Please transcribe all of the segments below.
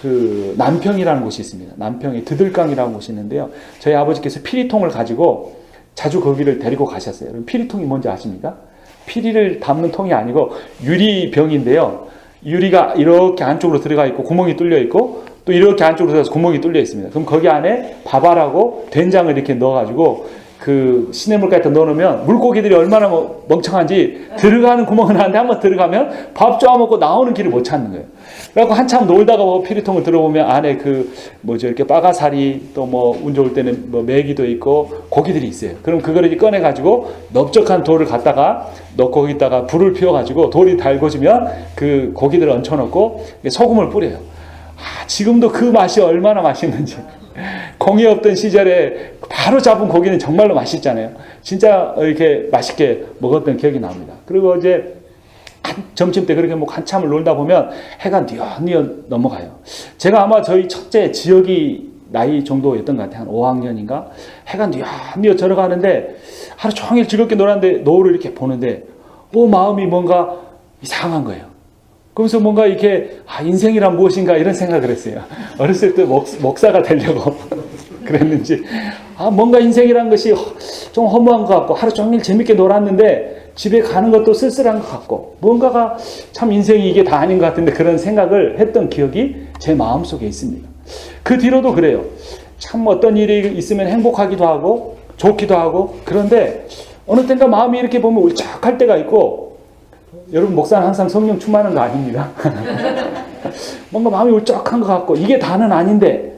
그 남평이라는 곳이 있습니다. 남평에 드들강이라는 곳이 있는데요. 저희 아버지께서 피리통을 가지고 자주 거기를 데리고 가셨어요. 그럼 피리통이 뭔지 아십니까? 피리를 담는 통이 아니고 유리병인데요. 유리가 이렇게 안쪽으로 들어가 있고 구멍이 뚫려 있고 또 이렇게 안쪽으로 들어가서 구멍이 뚫려 있습니다. 그럼 거기 안에 밥알하고 된장을 이렇게 넣어가지고 그 시냇물까지 넣어놓으면 물고기들이 얼마나 멍청한지 들어가는 구멍은 하는데 한번 들어가면 밥 쪼아먹고 나오는 길을 못 찾는 거예요. 그래갖고 한참 놀다가 피리통을 들어보면 안에 그 이렇게 빠가사리 또 운 좋을 때는 메기도 있고 고기들이 있어요. 그럼 그거를 꺼내가지고 넓적한 돌을 갖다가 넣고 거기다가 불을 피워가지고 돌이 달궈지면 그 고기들을 얹혀놓고 소금을 뿌려요. 지금도 그 맛이 얼마나 맛있는지. 공이 없던 시절에 바로 잡은 고기는 정말로 맛있잖아요. 진짜 이렇게 맛있게 먹었던 기억이 납니다. 그리고 이제 점심 때 그렇게 한참을 놀다 보면 해가 뉘엿뉘엿 넘어가요. 제가 아마 저희 첫째 지역이 나이 정도였던 것 같아요. 한 5학년인가? 해가 뉘엿뉘엿 절어가는데 하루 종일 즐겁게 놀았는데 노을을 이렇게 보는데 마음이 뭔가 이상한 거예요. 그러면서 뭔가 이렇게 인생이란 무엇인가 이런 생각을 했어요. 어렸을 때 목사가 되려고 그랬는지 뭔가 인생이란 것이 좀 허무한 것 같고 하루 종일 재밌게 놀았는데 집에 가는 것도 쓸쓸한 것 같고 뭔가가 참 인생이 이게 다 아닌 것 같은데 그런 생각을 했던 기억이 제 마음속에 있습니다. 그 뒤로도 그래요. 참 어떤 일이 있으면 행복하기도 하고 좋기도 하고 그런데 어느 때인가 마음이 이렇게 보면 울적할 때가 있고 여러분 목사는 항상 성령 충만한 거 아닙니다. 뭔가 마음이 울적한 것 같고 이게 다는 아닌데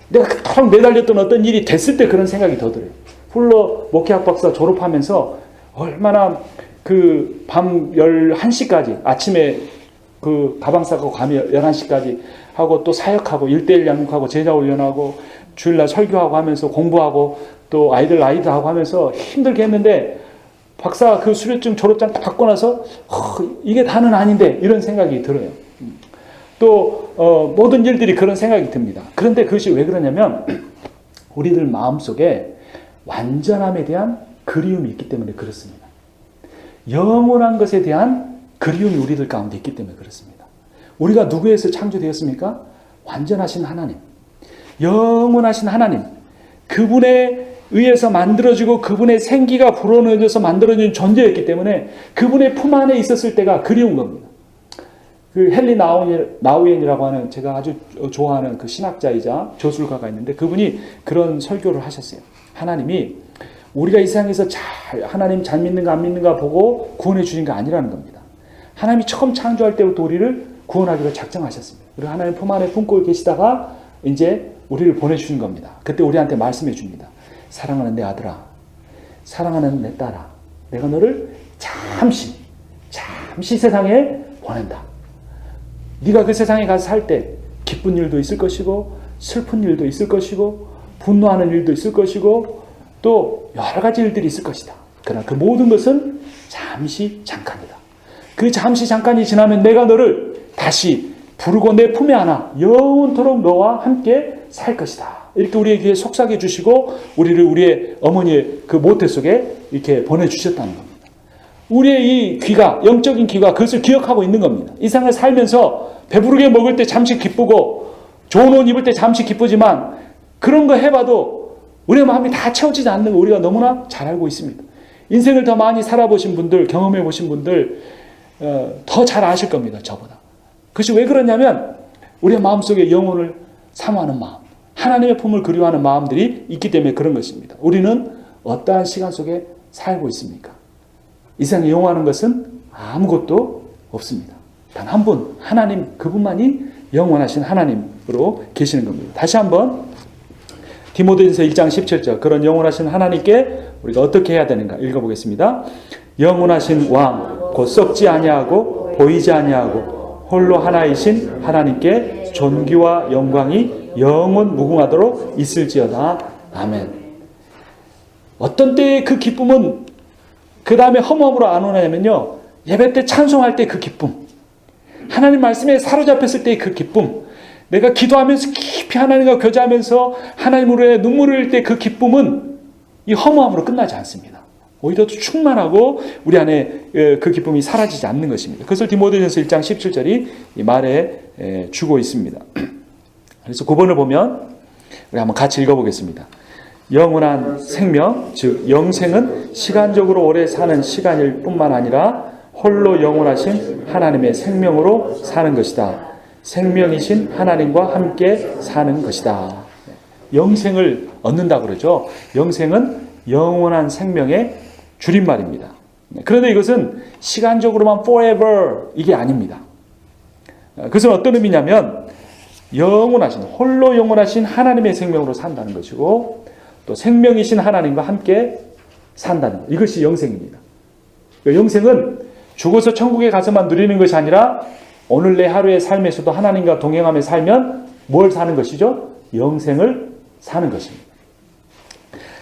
내가 그토록 매달렸던 어떤 일이 됐을 때 그런 생각이 더 들어요. 훌러 목회학 박사 졸업하면서 얼마나 그 밤 11시까지 아침에 그 가방 싸고 가면 11시까지 하고 또 사역하고 1:1 양육하고 제자 훈련하고 주일날 설교하고 하면서 공부하고 또 아이들 하고 하면서 힘들게 했는데 박사 그 수료증 졸업장 딱 받고 나서 이게 다는 아닌데 이런 생각이 들어요. 또 모든 일들이 그런 생각이 듭니다. 그런데 그것이 왜 그러냐면 우리들 마음속에 완전함에 대한 그리움이 있기 때문에 그렇습니다. 영원한 것에 대한 그리움이 우리들 가운데 있기 때문에 그렇습니다. 우리가 누구에서 창조되었습니까? 완전하신 하나님, 영원하신 하나님, 그분의 의해서 만들어지고 그분의 생기가 불어넣어져서 만들어진 존재였기 때문에 그분의 품 안에 있었을 때가 그리운 겁니다. 그 헨리 나우엔이라고 하는 제가 아주 좋아하는 그 신학자이자 저술가가 있는데 그분이 그런 설교를 하셨어요. 하나님이 우리가 이 세상에서 하나님 잘 믿는가 안 믿는가 보고 구원해 주신 게 아니라는 겁니다. 하나님이 처음 창조할 때부터 우리를 구원하기로 작정하셨습니다. 그리고 하나님 품 안에 품고 계시다가 이제 우리를 보내주신 겁니다. 그때 우리한테 말씀해 줍니다. 사랑하는 내 아들아, 사랑하는 내 딸아, 내가 너를 잠시 세상에 보낸다. 네가 그 세상에 가서 살 때 기쁜 일도 있을 것이고 슬픈 일도 있을 것이고 분노하는 일도 있을 것이고 또 여러 가지 일들이 있을 것이다. 그러나 그 모든 것은 잠시 잠깐이다. 그 잠시 잠깐이 지나면 내가 너를 다시 부르고 내 품에 안아 영원토록 너와 함께 살 것이다. 이렇게 우리에게 속삭여 주시고 우리를 우리의 어머니의 그 모태 속에 이렇게 보내주셨다는 겁니다. 우리의 이 귀가, 영적인 귀가 그것을 기억하고 있는 겁니다. 이 세상을 살면서 배부르게 먹을 때 잠시 기쁘고 좋은 옷 입을 때 잠시 기쁘지만 그런 거 해봐도 우리의 마음이 다 채워지지 않는 거 우리가 너무나 잘 알고 있습니다. 인생을 더 많이 살아보신 분들, 경험해 보신 분들 더 잘 아실 겁니다. 저보다. 그것이 왜 그러냐면 우리의 마음속에 영혼을 사모하는 마음, 하나님의 품을 그리워하는 마음들이 있기 때문에 그런 것입니다. 우리는 어떠한 시간 속에 살고 있습니까? 이 세상에 영원한 것은 아무것도 없습니다. 단 한 분, 하나님 그분만이 영원하신 하나님으로 계시는 겁니다. 다시 한번 디모데전서 1장 17절 그런 영원하신 하나님께 우리가 어떻게 해야 되는가 읽어보겠습니다. 영원하신 왕 곧 썩지 아니하고 보이지 아니하고 홀로 하나이신 하나님께 존귀와 영광이 영원 무궁하도록 있을지어다. 아멘. 어떤 때의 그 기쁨은 그 다음에 허무함으로 안 오냐면요. 예배 때 찬송할 때 그 기쁨, 하나님 말씀에 사로잡혔을 때의 그 기쁨, 내가 기도하면서 깊이 하나님과 교제하면서 하나님으로의 눈물을 흘릴 때 그 기쁨은 이 허무함으로 끝나지 않습니다. 오히려 충만하고 우리 안에 그 기쁨이 사라지지 않는 것입니다. 그것을 디모데전서 1장 17절이 이 말에 주고 있습니다. 그래서 9번을 보면 우리 한번 같이 읽어보겠습니다. 영원한 생명, 즉 영생은 시간적으로 오래 사는 시간일 뿐만 아니라 홀로 영원하신 하나님의 생명으로 사는 것이다. 생명이신 하나님과 함께 사는 것이다. 영생을 얻는다 그러죠. 영생은 영원한 생명의 줄임말입니다. 그런데 이것은 시간적으로만 forever 이게 아닙니다. 그것은 어떤 의미냐면 영원하신, 홀로 영원하신 하나님의 생명으로 산다는 것이고 또 생명이신 하나님과 함께 산다는 것. 이것이 영생입니다. 영생은 죽어서 천국에 가서만 누리는 것이 아니라 오늘 내 하루의 삶에서도 하나님과 동행하며 살면 뭘 사는 것이죠? 영생을 사는 것입니다.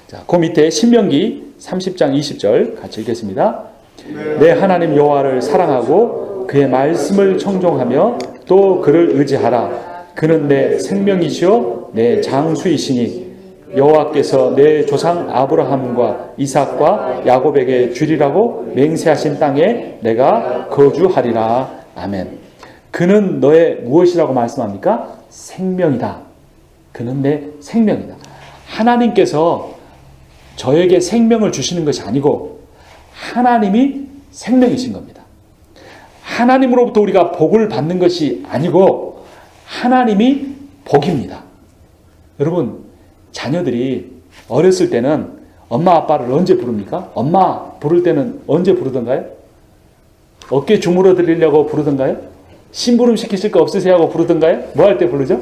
자, 그 밑에 신명기 30장 20절 같이 읽겠습니다. 내 하나님 여호와를 사랑하고 그의 말씀을 청종하며 또 그를 의지하라. 그는 내 생명이시요 내 장수이시니 여호와께서 내 조상 아브라함과 이삭과 야곱에게 주리라고 맹세하신 땅에 내가 거주하리라. 아멘. 그는 너의 무엇이라고 말씀합니까? 생명이다. 그는 내 생명이다. 하나님께서 저에게 생명을 주시는 것이 아니고 하나님이 생명이신 겁니다. 하나님으로부터 우리가 복을 받는 것이 아니고 하나님이 복입니다. 여러분, 자녀들이 어렸을 때는 엄마 아빠를 언제 부릅니까? 엄마 부를 때는 언제 부르던가요? 어깨 주물어 드리려고 부르던가요? 심부름 시키실 거 없으세요 하고 부르던가요? 뭐 할 때 부르죠?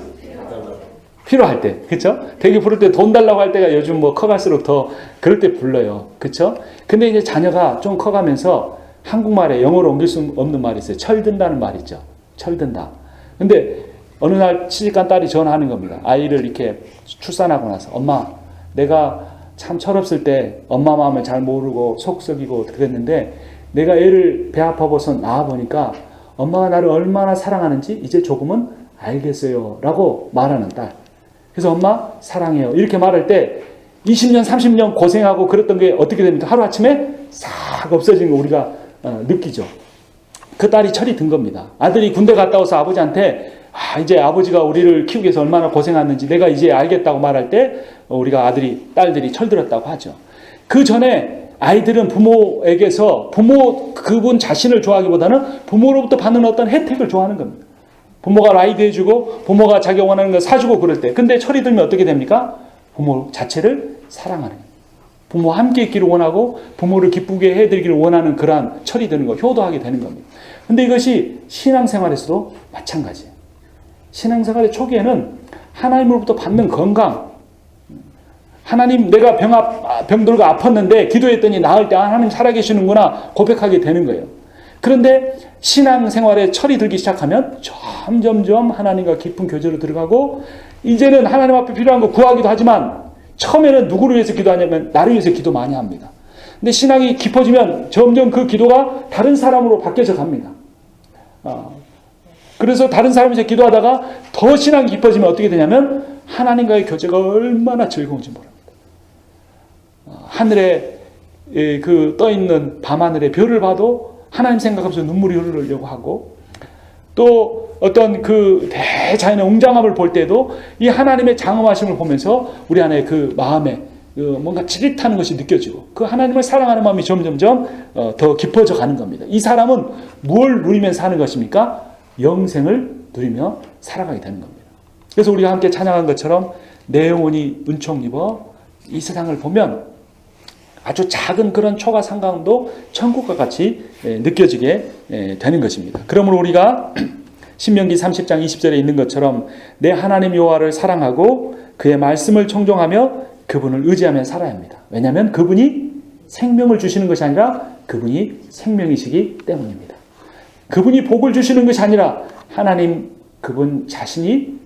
필요할 때, 그렇죠? 되게 부를 때 돈 달라고 할 때가 요즘 뭐 커갈수록 더 그럴 때 불러요, 그렇죠? 근데 이제 자녀가 좀 커가면서 한국말에 영어로 옮길 수 없는 말이 있어요. 철든다는 말이 있죠. 철든다. 근데 어느 날 시집간 딸이 전화하는 겁니다. 아이를 이렇게 출산하고 나서 엄마, 내가 참 철없을 때 엄마 마음을 잘 모르고 속 썩이고 그랬는데 내가 애를 배 아파서 낳아보니까 엄마가 나를 얼마나 사랑하는지 이제 조금은 알겠어요 라고 말하는 딸. 그래서 엄마 사랑해요 이렇게 말할 때 20년 30년 고생하고 그랬던 게 어떻게 됩니까? 하루아침에 싹 없어지는 거 우리가 느끼죠. 그 딸이 철이 든 겁니다. 아들이 군대 갔다 와서 아버지한테 이제 아버지가 우리를 키우기 위해서 얼마나 고생했는지 내가 이제 알겠다고 말할 때 우리가 딸들이 철들었다고 하죠. 그 전에 아이들은 부모에게서 그분 자신을 좋아하기보다는 부모로부터 받는 어떤 혜택을 좋아하는 겁니다. 부모가 라이드 해주고 부모가 자기가 원하는 거 사주고 그럴 때. 근데 철이 들면 어떻게 됩니까? 부모 자체를 사랑하는 거예요. 부모와 함께 있기를 원하고 부모를 기쁘게 해드리기를 원하는 그러한 철이 드는 거, 효도하게 되는 겁니다. 근데 이것이 신앙생활에서도 마찬가지예요. 신앙생활의 초기에는 하나님으로부터 받는 건강, 하나님 내가 병들고 아팠는데 기도했더니 나을 때 하나님 살아계시는구나 고백하게 되는 거예요. 그런데 신앙생활에 철이 들기 시작하면 점점점 하나님과 깊은 교제로 들어가고 이제는 하나님 앞에 필요한 거 구하기도 하지만 처음에는 누구를 위해서 기도하냐면 나를 위해서 기도 많이 합니다. 근데 신앙이 깊어지면 점점 그 기도가 다른 사람으로 바뀌어져 갑니다. 그래서 다른 사람에서 기도하다가 더 신앙이 깊어지면 어떻게 되냐면 하나님과의 교제가 얼마나 즐거운지 모릅니다. 하늘에 떠있는 밤하늘의 별을 봐도 하나님 생각하면서 눈물이 흐르려고 하고 또 어떤 그 대자연의 웅장함을 볼 때도 이 하나님의 장엄하심을 보면서 우리 안에 그 마음에 뭔가 찌릿하는 것이 느껴지고 그 하나님을 사랑하는 마음이 점점점 더 깊어져 가는 겁니다. 이 사람은 무엇을 누리면서 사는 것입니까? 영생을 누리며 살아가게 되는 겁니다. 그래서 우리가 함께 찬양한 것처럼 내 영혼이 은총 입어 이 세상을 보면 아주 작은 그런 초가 상강도 천국과 같이 느껴지게 되는 것입니다. 그러므로 우리가 신명기 30장 20절에 있는 것처럼 내 하나님 여호와를 사랑하고 그의 말씀을 청종하며 그분을 의지하며 살아야 합니다. 왜냐하면 그분이 생명을 주시는 것이 아니라 그분이 생명이시기 때문입니다. 그분이 복을 주시는 것이 아니라 하나님 그분 자신이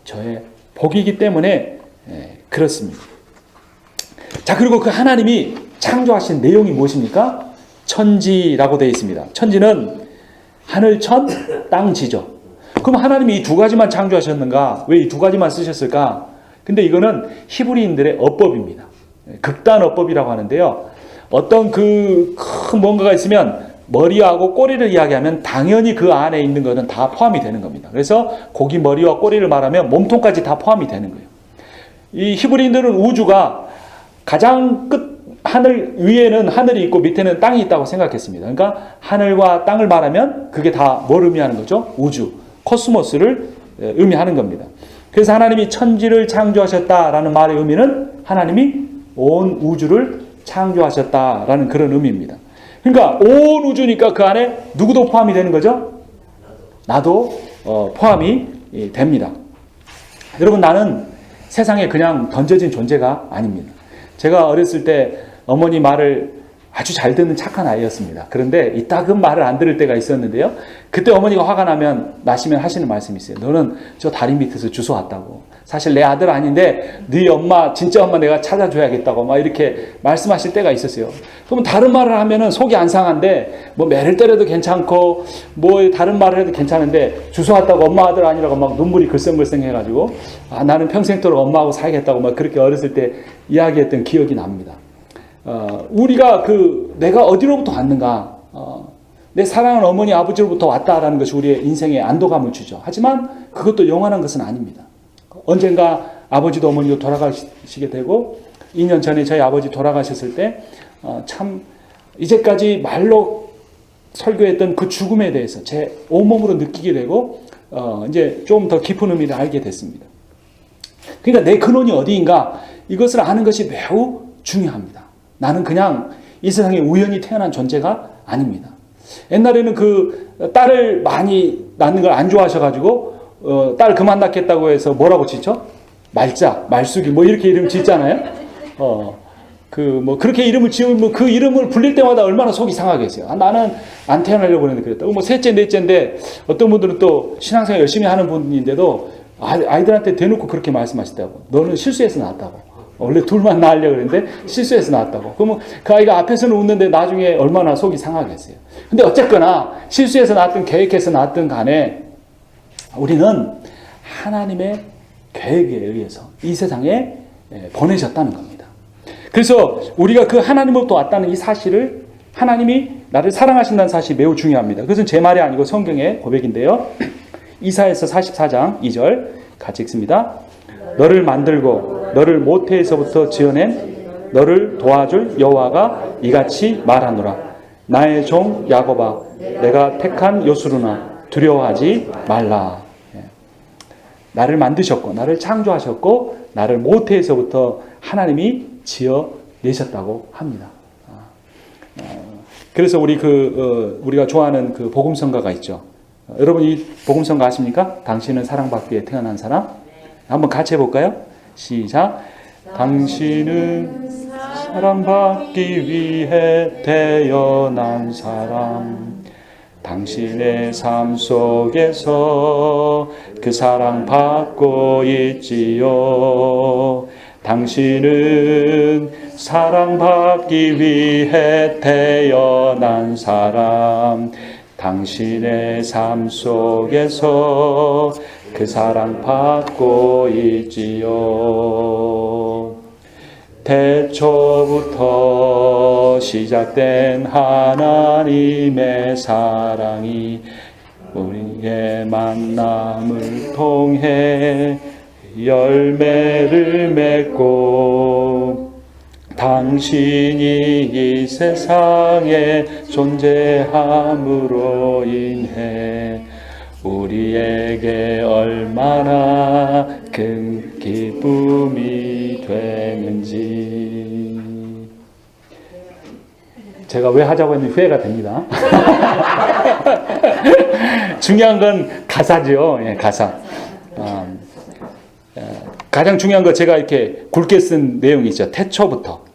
저의 복이기 때문에 그렇습니다. 자, 그리고 그 하나님이 창조하신 내용이 무엇입니까? 천지라고 되어 있습니다. 천지는 하늘 천, 땅 지죠. 그럼 하나님이 이 두 가지만 창조하셨는가? 왜 이 두 가지만 쓰셨을까? 근데 이거는 히브리인들의 어법입니다. 극단 어법이라고 하는데요. 어떤 큰 뭔가가 있으면 머리하고 꼬리를 이야기하면 당연히 그 안에 있는 것은 다 포함이 되는 겁니다. 그래서 고기 머리와 꼬리를 말하면 몸통까지 다 포함이 되는 거예요. 이 히브리인들은 우주가 가장 끝 하늘 위에는 하늘이 있고 밑에는 땅이 있다고 생각했습니다. 그러니까 하늘과 땅을 말하면 그게 다 뭘 의미하는 거죠? 우주, 코스모스를 의미하는 겁니다. 그래서 하나님이 천지를 창조하셨다라는 말의 의미는 하나님이 온 우주를 창조하셨다라는 그런 의미입니다. 그러니까 온 우주니까 그 안에 누구도 포함이 되는 거죠? 나도 포함이 됩니다. 여러분, 나는 세상에 그냥 던져진 존재가 아닙니다. 제가 어렸을 때 어머니 말을 아주 잘 듣는 착한 아이였습니다. 그런데 이따금 말을 안 들을 때가 있었는데요. 그때 어머니가 화가 나시면 하시는 말씀이 있어요. 너는 저 다리 밑에서 주워왔다고. 사실 내 아들 아닌데 네 엄마, 진짜 엄마 내가 찾아줘야겠다고 막 이렇게 말씀하실 때가 있었어요. 그러면 다른 말을 하면은 속이 안 상한데 뭐 매를 때려도 괜찮고 뭐 다른 말을 해도 괜찮은데 주워왔다고 엄마 아들 아니라고 막 눈물이 글썽글썽 해가지고 나는 평생도록 엄마하고 살겠다고 막 그렇게 어렸을 때 이야기했던 기억이 납니다. 우리가 내가 어디로부터 왔는가, 내 사랑하는 어머니 아버지로부터 왔다라는 것이 우리의 인생에 안도감을 주죠. 하지만 그것도 영원한 것은 아닙니다. 언젠가 아버지도 어머니도 돌아가시게 되고 2년 전에 저희 아버지 돌아가셨을 때 참 이제까지 말로 설교했던 그 죽음에 대해서 제 온몸으로 느끼게 되고 이제 좀 더 깊은 의미를 알게 됐습니다. 그러니까 내 근원이 어디인가 이것을 아는 것이 매우 중요합니다. 나는 그냥 이 세상에 우연히 태어난 존재가 아닙니다. 옛날에는 딸을 많이 낳는 걸 안 좋아하셔가지고 딸 그만 낳겠다고 해서 뭐라고 짓죠? 말자, 말숙이 뭐 이렇게 이름 짓잖아요. 그렇게 이름을 지으면 그 이름을 불릴 때마다 얼마나 속이 상하겠어요. 나는 안 태어나려고 그랬는데 그랬다고. 뭐 셋째, 넷째인데 어떤 분들은 또 신앙생활 열심히 하는 분인데도 아이들한테 대놓고 그렇게 말씀하시다고. 너는 실수해서 낳았다고. 원래 둘만 낳으려고 그랬는데 실수해서 낳았다고. 그러면 그 아이가 앞에서는 웃는데 나중에 얼마나 속이 상하겠어요. 근데 어쨌거나 실수해서 낳았든 계획해서 낳았든 간에 우리는 하나님의 계획에 의해서 이 세상에 보내셨다는 겁니다. 그래서 우리가 그 하나님으로부터 왔다는 이 사실을, 하나님이 나를 사랑하신다는 사실이 매우 중요합니다. 그것은 제 말이 아니고 성경의 고백인데요. 이사야서 44장 2절 같이 읽습니다. 너를 만들고 너를 모태에서부터 지어낸 너를 도와줄 여호와가 이같이 말하노라. 나의 종 야곱아, 내가 택한 요스루나 두려워하지 말라. 나를 만드셨고 나를 창조하셨고 나를 모태에서부터 하나님이 지어내셨다고 합니다. 그래서 우리가 좋아하는 그 복음성가가 있죠. 여러분 이 복음성가 아십니까? 당신은 사랑받기 위해 태어난 사람. 한번 같이 해볼까요? 시작. 당신은 사랑받기 위해 태어난 사람. 당신의 삶 속에서 그 사랑받고 있지요. 당신은 사랑받기 위해 태어난 사람. 당신의 삶 속에서 그 사랑받고 있지요. 태초부터 시작된 하나님의 사랑이 우리의 만남을 통해 열매를 맺고 당신이 이 세상에 존재함으로 인해 우리에게 얼마나 큰 기쁨이 되는지. 제가 왜 하자고 했는지 후회가 됩니다. 중요한 건 가사죠. 가사. 가장 중요한 거 제가 이렇게 굵게 쓴 내용이 있죠. 태초부터입니다.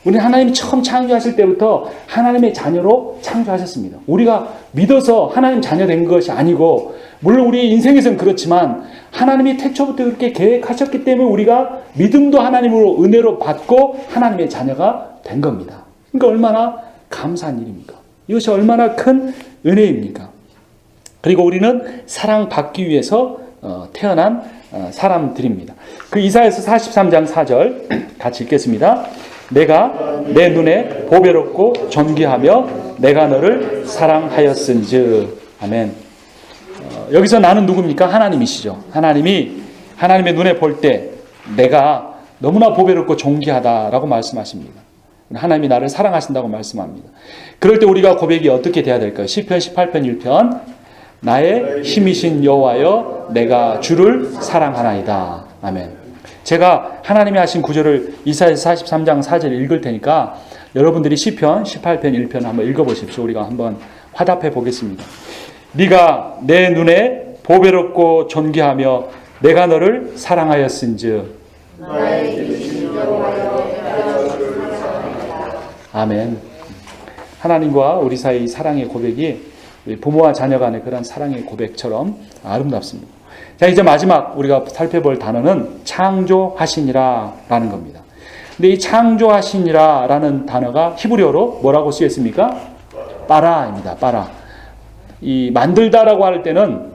우리 하나님이 처음 창조하실 때부터 하나님의 자녀로 창조하셨습니다. 우리가 믿어서 하나님 자녀 된 것이 아니고, 물론 우리 인생에서는 그렇지만 하나님이 태초부터 그렇게 계획하셨기 때문에 우리가 믿음도 하나님으로 은혜로 받고 하나님의 자녀가 된 겁니다. 그러니까 얼마나 감사한 일입니까? 이것이 얼마나 큰 은혜입니까? 그리고 우리는 사랑받기 위해서 태어난 사람들입니다. 그 이사야서 43장 4절 같이 읽겠습니다. 내가 내 눈에 보배롭고 존귀하며 내가 너를 사랑하였은즉. 아멘. 여기서 나는 누굽니까? 하나님이시죠. 하나님의 눈에 볼 때 내가 너무나 보배롭고 존귀하다라고 말씀하십니다. 하나님이 나를 사랑하신다고 말씀합니다. 그럴 때 우리가 고백이 어떻게 돼야 될까요? 시편 18편 1편 나의 힘이신 여호와여 내가 주를 사랑하나이다. 아멘. 제가 하나님이 하신 구절을 이사야서 43장 4절 읽을 테니까 여러분들이 시편 18편 1편 한번 읽어보십시오. 우리가 한번 화답해 보겠습니다. 네가 내 눈에 보배롭고 존귀하며 내가 너를 사랑하였은즉. 아멘. 하나님과 우리 사이 사랑의 고백이 부모와 자녀 간의 그런 사랑의 고백처럼 아름답습니다. 자, 이제 마지막 우리가 살펴볼 단어는 창조하시니라 라는 겁니다. 근데 이 창조하시니라 라는 단어가 히브리어로 뭐라고 쓰였습니까? 빠라입니다. 빠라. 이 만들다라고 할 때는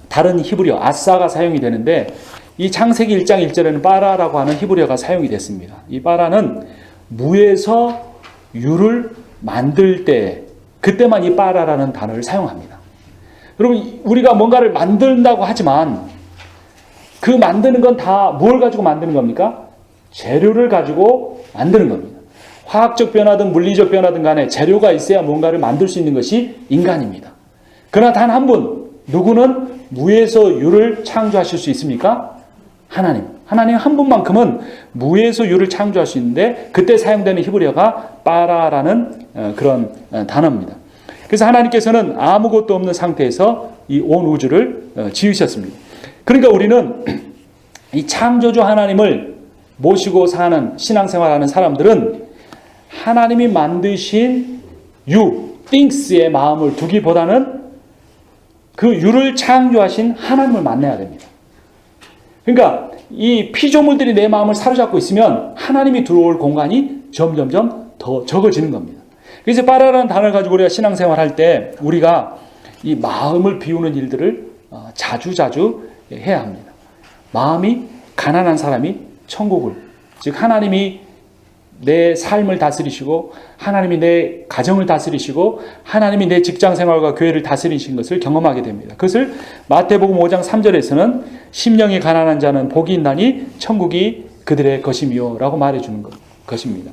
다른 히브리어 아싸가 사용이 되는데 이 창세기 1장 1절에는 빠라라고 하는 히브리어가 사용이 됐습니다. 이 빠라는 무에서 유를 만들 때 그때만 이 빠라라는 단어를 사용합니다. 여러분 우리가 뭔가를 만든다고 하지만 그 만드는 건 다 뭘 가지고 만드는 겁니까? 재료를 가지고 만드는 겁니다. 화학적 변화든 물리적 변화든 간에 재료가 있어야 뭔가를 만들 수 있는 것이 인간입니다. 그러나 단 한 분, 누구는 무에서 유를 창조하실 수 있습니까? 하나님. 하나님 한 분만큼은 무에서 유를 창조할 수 있는데 그때 사용되는 히브리어가 빠라라는 그런 단어입니다. 그래서 하나님께서는 아무것도 없는 상태에서 이 온 우주를 지으셨습니다. 그러니까 우리는 이 창조주 하나님을 모시고 사는 신앙생활하는 사람들은 하나님이 만드신 유, things의 마음을 두기보다는 그 유를 창조하신 하나님을 만나야 됩니다. 그러니까 이 피조물들이 내 마음을 사로잡고 있으면 하나님이 들어올 공간이 점점점 더 적어지는 겁니다. 그래서 빠라라는 단어를 가지고 우리가 신앙생활할 때 우리가 이 마음을 비우는 일들을 자주자주 해야 합니다. 마음이 가난한 사람이 천국을, 즉 하나님이 내 삶을 다스리시고 하나님이 내 가정을 다스리시고 하나님이 내 직장생활과 교회를 다스리신 것을 경험하게 됩니다. 그것을 마태복음 5장 3절에서는 심령이 가난한 자는 복이 있나니 천국이 그들의 것이며 라고 말해주는 것입니다.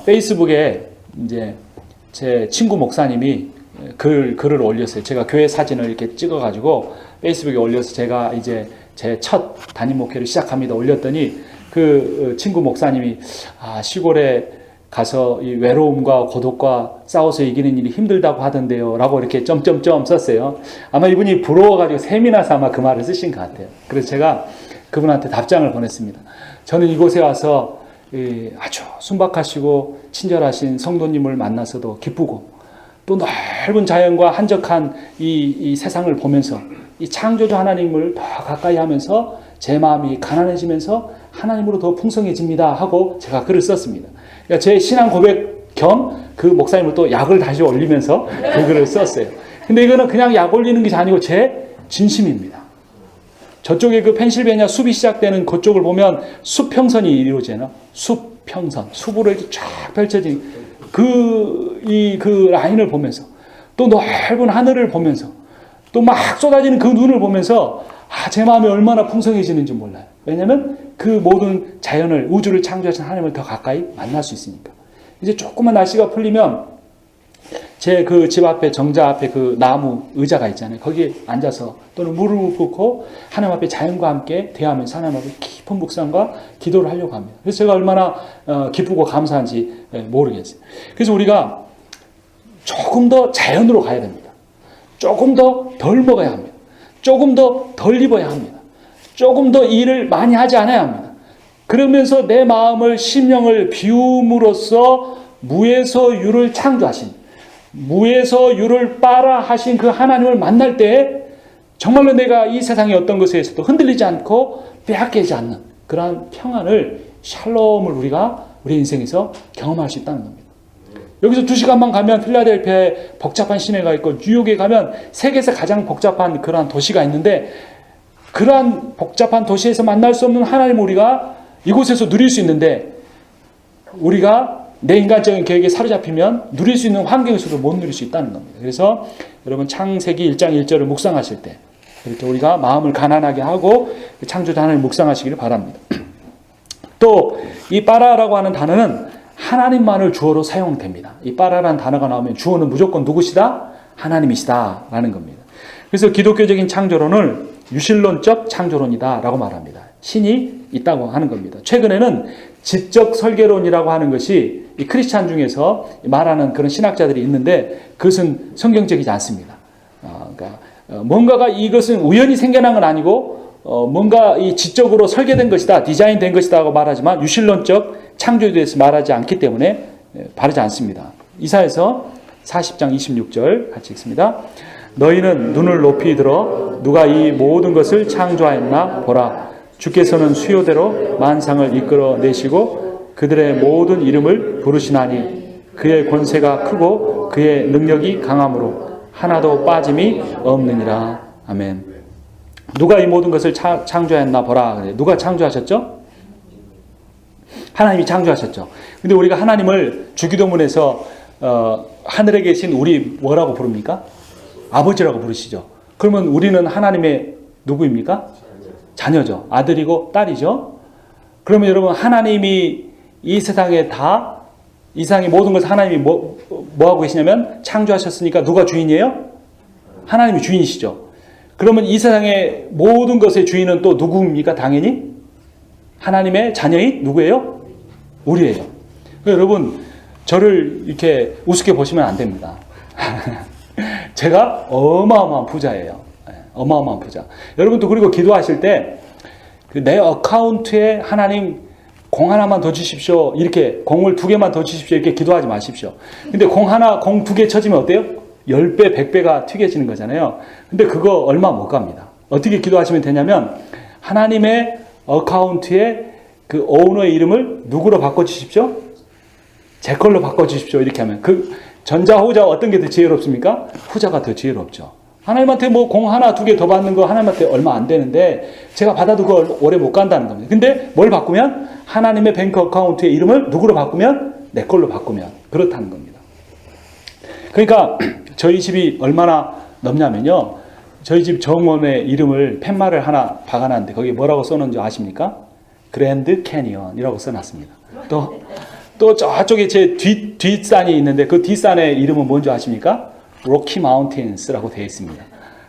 페이스북에 이제 제 친구 목사님이 글을 올렸어요. 제가 교회 사진을 이렇게 찍어가지고 페이스북에 올려서 제가 이제 제 첫 담임 목회를 시작합니다. 올렸더니 그 친구 목사님이 시골에 가서 이 외로움과 고독과 싸워서 이기는 일이 힘들다고 하던데요. 라고 이렇게 점점점 썼어요. 아마 이분이 부러워가지고 셈이 나서 아마 그 말을 쓰신 것 같아요. 그래서 제가 그분한테 답장을 보냈습니다. 저는 이곳에 와서 아주 순박하시고 친절하신 성도님을 만나서도 기쁘고 또 넓은 자연과 한적한 이 세상을 보면서 이 창조주 하나님을 더 가까이 하면서 제 마음이 가난해지면서 하나님으로 더 풍성해집니다 하고 제가 글을 썼습니다. 그러니까 제 신앙 고백 겸 그 목사님을 또 약을 다시 올리면서 그 글을 썼어요. 근데 이거는 그냥 약 올리는 게 아니고 제 진심입니다. 저쪽에 그 펜실베니아 숲이 시작되는 그쪽을 보면 숲평선이 이루어지잖아요. 숲평선. 숲으로 이렇게 쫙 펼쳐진 그 라인을 보면서 또 넓은 하늘을 보면서 또 막 쏟아지는 그 눈을 보면서 제 마음이 얼마나 풍성해지는지 몰라요. 왜냐하면 그 모든 자연을 우주를 창조하신 하나님을 더 가까이 만날 수 있으니까. 이제 조금만 날씨가 풀리면 제 그 집 앞에 정자 앞에 그 나무 의자가 있잖아요. 거기에 앉아서 또는 무릎을 꿇고 하나님 앞에 자연과 함께 대하면서 하나님 앞에 깊은 묵상과 기도를 하려고 합니다. 그래서 제가 얼마나 기쁘고 감사한지 모르겠어요. 그래서 우리가 조금 더 자연으로 가야 됩니다. 조금 더 덜 먹어야 합니다. 조금 더 덜 입어야 합니다. 조금 더 일을 많이 하지 않아야 합니다. 그러면서 내 마음을 심령을 비움으로써 무에서 유를 창조하신 무에서 유를 빨아 하신 그 하나님을 만날 때 정말로 내가 이 세상의 어떤 것에서도 흔들리지 않고 빼앗기지 않는 그러한 평안을 샬롬을 우리가 우리 인생에서 경험할 수 있다는 겁니다. 여기서 2시간만 가면 필라델피아에 복잡한 시내가 있고 뉴욕에 가면 세계에서 가장 복잡한 그러한 도시가 있는데 그러한 복잡한 도시에서 만날 수 없는 하나님을 우리가 이곳에서 누릴 수 있는데 우리가 내 인간적인 계획에 사로잡히면 누릴 수 있는 환경에서도 못 누릴 수 있다는 겁니다. 그래서 여러분 창세기 1장 1절을 묵상하실 때 이렇게 우리가 마음을 가난하게 하고 창조자 하나님을 묵상하시기를 바랍니다. 또 이 빠라라고 하는 단어는 하나님만을 주어로 사용됩니다. 이 빠라라는 단어가 나오면 주어는 무조건 누구시다? 하나님이시다 라는 겁니다. 그래서 기독교적인 창조론을 유실론적 창조론이다 라고 말합니다. 신이 있다고 하는 겁니다. 최근에는 지적 설계론이라고 하는 것이 이 크리스찬 중에서 말하는 그런 신학자들이 있는데 그것은 성경적이지 않습니다. 그러니까 뭔가가 이것은 우연히 생겨난 건 아니고 뭔가 이 지적으로 설계된 것이다, 디자인된 것이다라고 말하지만 유실론적 창조에 대해서 말하지 않기 때문에 바르지 않습니다. 이사야서 40장 26절 같이 읽습니다. 너희는 눈을 높이 들어 누가 이 모든 것을 창조하였나 보라. 주께서는 수요대로 만상을 이끌어내시고 그들의 모든 이름을 부르시나니 그의 권세가 크고 그의 능력이 강함으로 하나도 빠짐이 없느니라. 아멘. 누가 이 모든 것을 창조했나 보라. 누가 창조하셨죠? 하나님이 창조하셨죠. 근데 우리가 하나님을 주기도문에서 하늘에 계신 우리 뭐라고 부릅니까? 아버지라고 부르시죠. 그러면 우리는 하나님의 누구입니까? 자녀죠. 아들이고 딸이죠. 그러면 여러분 하나님이 이 세상에 이 세상의 모든 것을 하나님이 뭐 하고 계시냐면 창조하셨으니까 누가 주인이에요? 하나님이 주인이시죠. 그러면 이 세상의 모든 것의 주인은 또 누구입니까? 당연히 하나님의 자녀인 누구예요? 우리예요. 여러분 저를 이렇게 우습게 보시면 안 됩니다. 제가 어마어마한 부자예요. 어마어마한 부자. 여러분도 그리고 기도하실 때 내 어카운트에 하나님 공 하나만 더 주십시오. 이렇게 공을 2개만 더 주십시오. 이렇게 기도하지 마십시오. 근데 공 2개 쳐지면 어때요? 10배, 100배가 튀겨지는 거잖아요. 근데 그거 얼마 못 갑니다. 어떻게 기도하시면 되냐면 하나님의 어카운트에 그 오너의 이름을 누구로 바꿔주십시오? 제 걸로 바꿔주십시오. 이렇게 하면 그 전자, 후자 어떤 게 더 지혜롭습니까? 후자가 더 지혜롭죠. 하나님한테 뭐 공 2개 더 받는 거 하나님한테 얼마 안 되는데 제가 받아도 그걸 오래 못 간다는 겁니다. 근데 뭘 바꾸면? 하나님의 뱅크 어카운트의 이름을 누구로 바꾸면? 내 걸로 바꾸면 그렇다는 겁니다. 그러니까 저희 집이 얼마나 넓냐면요. 저희 집 정원의 이름을 팻말을 하나 박아놨는데 거기에 뭐라고 써놓은지 아십니까? 그랜드 캐니언이라고 써놨습니다. 또 저쪽에 제 뒷산이 있는데 그 뒷산의 이름은 뭔지 아십니까? 로키 마운틴스라고 되어 있습니다.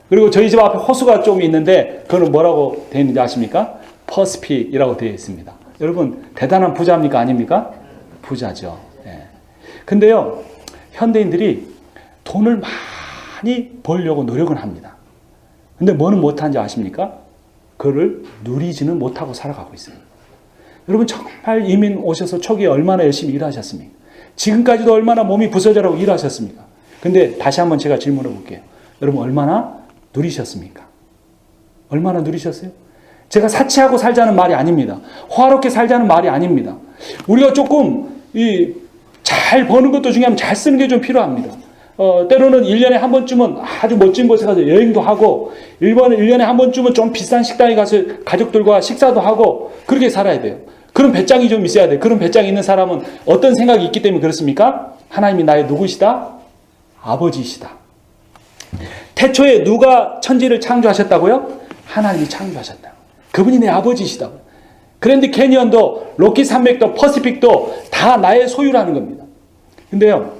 그리고 저희 집 앞에 호수가 좀 있는데 그거는 뭐라고 되어 있는지 아십니까? 퍼스픽이라고 되어 있습니다. 여러분 대단한 부자입니까? 아닙니까? 부자죠. 네. 근데요 현대인들이 돈을 많이 벌려고 노력은 합니다. 근데 뭐는 못하는지 아십니까? 그거를 누리지는 못하고 살아가고 있습니다. 여러분 정말 이민 오셔서 초기에 얼마나 열심히 일하셨습니까? 지금까지도 얼마나 몸이 부서져라고 일하셨습니까? 근데 다시 한번 제가 질문해 볼게요. 여러분 얼마나 누리셨습니까? 얼마나 누리셨어요? 제가 사치하고 살자는 말이 아닙니다. 호화롭게 살자는 말이 아닙니다. 우리가 조금 잘 버는 것도 중요하면 잘 쓰는 게 좀 필요합니다. 때로는 1년에 한 번쯤은 아주 멋진 곳에 가서 여행도 하고 1년에 한 번쯤은 좀 비싼 식당에 가서 가족들과 식사도 하고 그렇게 살아야 돼요. 그런 배짱이 좀 있어야 돼요. 그런 배짱이 있는 사람은 어떤 생각이 있기 때문에 그렇습니까? 하나님이 나의 누구시다? 아버지이시다. 태초에 누가 천지를 창조하셨다고요? 하나님이 창조하셨다. 그분이 내 아버지이시다고요. 그랜드 캐니언도 로키 산맥도 퍼시픽도 다 나의 소유라는 겁니다. 근데요.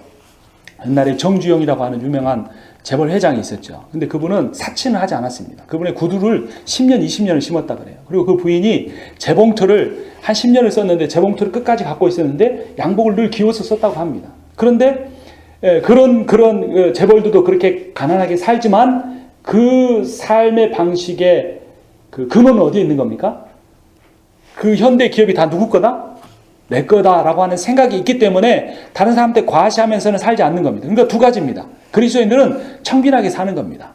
옛날에 정주영이라고 하는 유명한 재벌 회장이 있었죠. 근데 그분은 사치는 하지 않았습니다. 그분의 구두를 10년, 20년을 심었다 그래요. 그리고 그 부인이 재봉틀을 한 10년을 썼는데 재봉틀을 끝까지 갖고 있었는데 양복을 늘 기워서 썼다고 합니다. 그런데 그런 재벌들도 그렇게 가난하게 살지만 그 삶의 방식의 그 근원은 어디에 있는 겁니까? 그 현대 기업이 다 누구 거다? 내 거다라고 하는 생각이 있기 때문에 다른 사람한테 과시하면서는 살지 않는 겁니다. 그러니까 두 가지입니다. 그리스도인들은 청빈하게 사는 겁니다.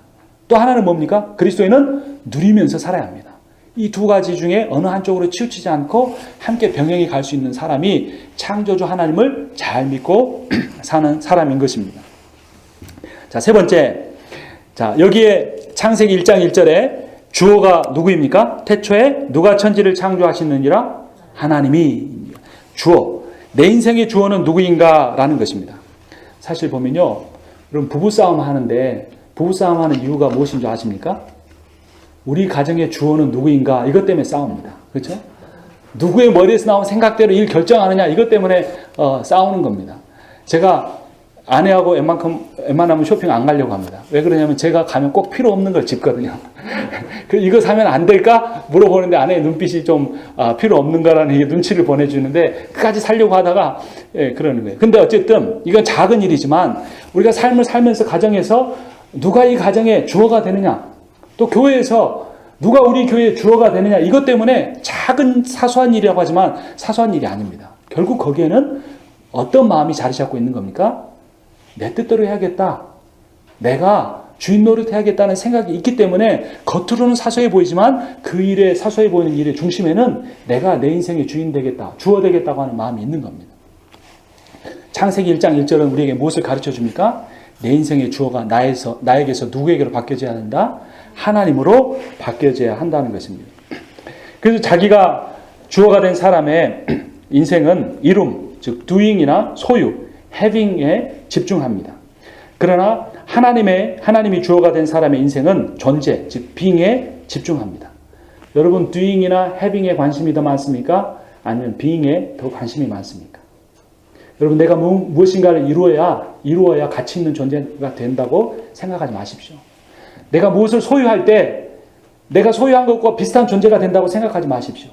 또 하나는 뭡니까? 그리스도인은 누리면서 살아야 합니다. 이 두 가지 중에 어느 한쪽으로 치우치지 않고 함께 병행해 갈 수 있는 사람이 창조주 하나님을 잘 믿고 사는 사람인 것입니다. 자, 세 번째. 자, 여기에 창세기 1장 1절에 주어가 누구입니까? 태초에 누가 천지를 창조하시느니라? 하나님이. 주어. 내 인생의 주어는 누구인가? 라는 것입니다. 사실 보면요, 여러분 부부싸움 하는데 부부싸움 하는 이유가 무엇인 줄 아십니까? 우리 가정의 주어는 누구인가? 이것 때문에 싸웁니다. 그렇죠? 누구의 머리에서 나온 생각대로 일 결정하느냐? 이것 때문에 싸우는 겁니다. 제가 아내하고 웬만하면 쇼핑 안 가려고 합니다. 왜 그러냐면 제가 가면 꼭 필요 없는 걸 집거든요. 이거 사면 안 될까? 물어보는데 아내의 눈빛이 좀 필요 없는가라는 눈치를 보내주는데 끝까지 사려고 하다가 그러는 거예요. 근데 어쨌든 이건 작은 일이지만 우리가 삶을 살면서 가정에서 누가 이 가정의 주어가 되느냐, 또 교회에서 누가 우리 교회의 주어가 되느냐, 이것 때문에 작은 사소한 일이라고 하지만 사소한 일이 아닙니다. 결국 거기에는 어떤 마음이 자리 잡고 있는 겁니까? 내 뜻대로 해야겠다. 내가 주인 노릇해야겠다는 생각이 있기 때문에 겉으로는 사소해 보이지만 그 일에 사소해 보이는 일의 중심에는 내가 내 인생의 주인 되겠다, 주어 되겠다고 하는 마음이 있는 겁니다. 창세기 1장 1절은 우리에게 무엇을 가르쳐 줍니까? 내 인생의 주어가 나에게서 누구에게로 바뀌어져야 한다? 하나님으로 바뀌어져야 한다는 것입니다. 그래서 자기가 주어가 된 사람의 인생은 이룸, 즉 doing이나 소유, having에 집중합니다. 그러나 하나님이 주어가 된 사람의 인생은 존재, 즉 being에 집중합니다. 여러분 doing이나 having에 관심이 더 많습니까? 아니면 being에 더 관심이 많습니까? 여러분 내가 무엇인가를 이루어야 가치 있는 존재가 된다고 생각하지 마십시오. 내가 무엇을 소유할 때 내가 소유한 것과 비슷한 존재가 된다고 생각하지 마십시오.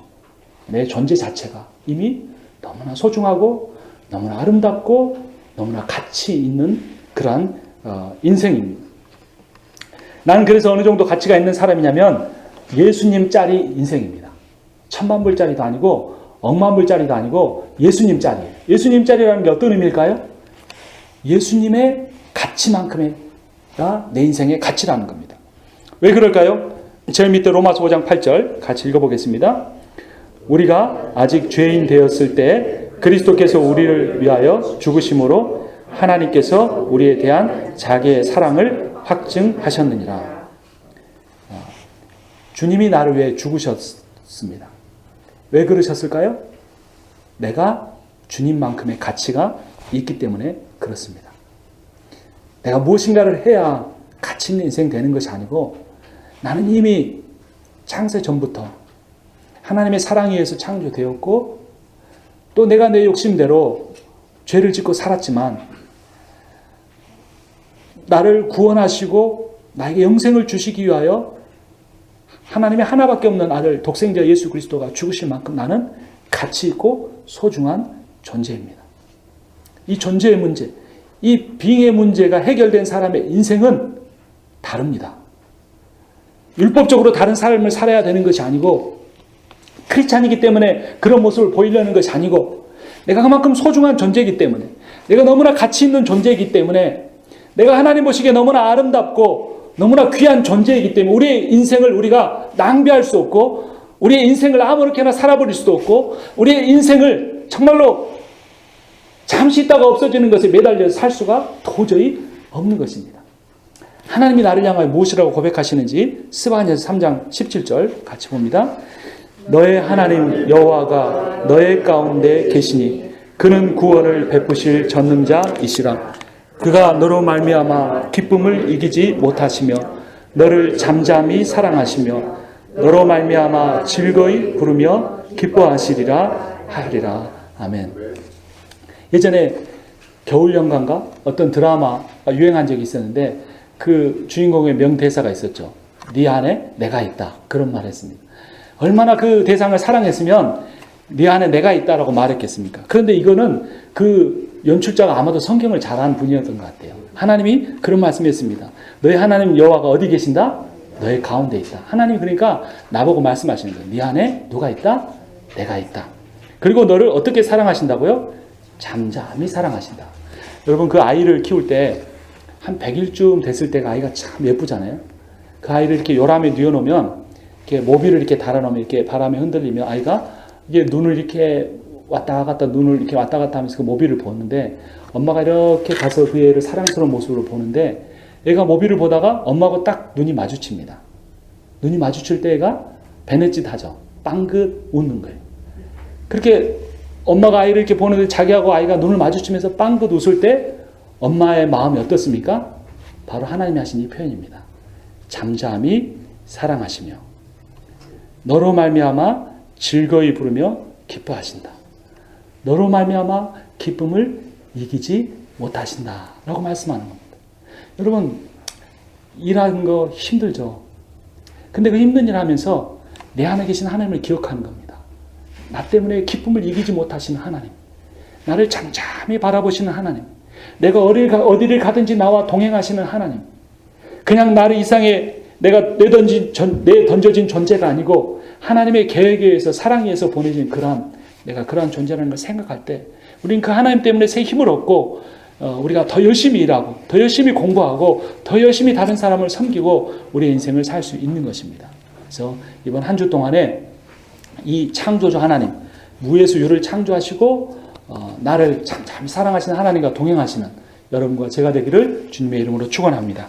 내 존재 자체가 이미 너무나 소중하고 너무나 아름답고 너무나 가치 있는 그러한 인생입니다. 나는 그래서 어느 정도 가치가 있는 사람이냐면 예수님짜리 인생입니다. 10,000,000불짜리도 아니고 억만불짜리도 아니고 예수님짜리예요. 예수님짜리라는 게 어떤 의미일까요? 예수님의 가치만큼의 내 인생의 가치라는 겁니다. 왜 그럴까요? 제일 밑에 로마서 5장 8절 같이 읽어보겠습니다. 우리가 아직 죄인 되었을 때 그리스도께서 우리를 위하여 죽으심으로 하나님께서 우리에 대한 자기의 사랑을 확증하셨느니라. 주님이 나를 위해 죽으셨습니다. 왜 그러셨을까요? 내가 주님만큼의 가치가 있기 때문에 그렇습니다. 내가 무엇인가를 해야 가치 있는 인생 되는 것이 아니고 나는 이미 창세 전부터 하나님의 사랑에 의해서 창조되었고 또 내가 내 욕심대로 죄를 짓고 살았지만 나를 구원하시고 나에게 영생을 주시기 위하여 하나님의 하나밖에 없는 아들 독생자 예수 그리스도가 죽으실 만큼 나는 가치 있고 소중한 존재입니다. 이 존재의 문제, 이 빙의 문제가 해결된 사람의 인생은 다릅니다. 율법적으로 다른 삶을 살아야 되는 것이 아니고 크리스찬이기 때문에 그런 모습을 보이려는 것이 아니고 내가 그만큼 소중한 존재이기 때문에 내가 너무나 가치 있는 존재이기 때문에 내가 하나님 보시기에 너무나 아름답고 너무나 귀한 존재이기 때문에 우리의 인생을 우리가 낭비할 수 없고 우리의 인생을 아무렇게나 살아버릴 수도 없고 우리의 인생을 정말로 잠시 있다가 없어지는 것에 매달려서 살 수가 도저히 없는 것입니다. 하나님이 나를 향하여 무엇이라고 고백하시는지 스바냐서 3장 17절 같이 봅니다. 너의 하나님 여호와가 너의 가운데 계시니 그는 구원을 베푸실 전능자이시라. 그가 너로 말미암아 기쁨을 이기지 못하시며 너를 잠잠히 사랑하시며 너로 말미암아 즐거이 부르며 기뻐하시리라 하리라. 아멘. 예전에 겨울연가인가 어떤 드라마가 유행한 적이 있었는데 그 주인공의 명대사가 있었죠. 네 안에 내가 있다. 그런 말 했습니다. 얼마나 그 대상을 사랑했으면 네 안에 내가 있다라고 말했겠습니까? 그런데 이거는 그 연출자가 아마도 성경을 잘하는 분이었던 것 같아요. 하나님이 그런 말씀했습니다. 너의 하나님 여호와가 어디 계신다? 너의 가운데 있다. 하나님이 그러니까 나보고 말씀하시는 거예요. 네 안에 누가 있다? 내가 있다. 그리고 너를 어떻게 사랑하신다고요? 잠잠히 사랑하신다. 여러분 그 아이를 키울 때 한 100일쯤 됐을 때가 아이가 참 예쁘잖아요. 그 아이를 이렇게 요람에 뉘어놓으면 이렇게 모비를 이렇게 달아놓으면 이렇게 바람에 흔들리면 아이가 이게 눈을 이렇게 왔다 갔다 눈을 이렇게 왔다 갔다 하면서 그 모비를 보는데 엄마가 이렇게 가서 그 애를 사랑스러운 모습으로 보는데 애가 모비를 보다가 엄마하고 딱 눈이 마주칩니다. 눈이 마주칠 때 애가 베넷짓 하죠. 빵긋 웃는 거예요. 그렇게 엄마가 아이를 이렇게 보는데 자기하고 아이가 눈을 마주치면서 빵긋 웃을 때 엄마의 마음이 어떻습니까? 바로 하나님이 하신 이 표현입니다. 잠잠히 사랑하시며 너로 말미암아 즐거이 부르며 기뻐하신다. 너로 말미암아 기쁨을 이기지 못하신다 라고 말씀하는 겁니다. 여러분, 일하는 거 힘들죠. 근데 그 힘든 일 하면서 내 안에 계신 하나님을 기억하는 겁니다. 나 때문에 기쁨을 이기지 못하시는 하나님, 나를 잠잠히 바라보시는 하나님, 내가 어디를 가든지 나와 동행하시는 하나님, 그냥 나를 이상에 내가 내 던져진 존재가 아니고 하나님의 계획에 의해서 사랑에 의해서 보내진 내가 그러한 존재라는 걸 생각할 때 우리는 그 하나님 때문에 새 힘을 얻고 우리가 더 열심히 일하고 더 열심히 공부하고 더 열심히 다른 사람을 섬기고 우리의 인생을 살 수 있는 것입니다. 그래서 이번 한 주 동안에 이 창조주 하나님, 무에서 유를 창조하시고 나를 참 사랑하시는 하나님과 동행하시는 여러분과 제가 되기를 주님의 이름으로 축원합니다.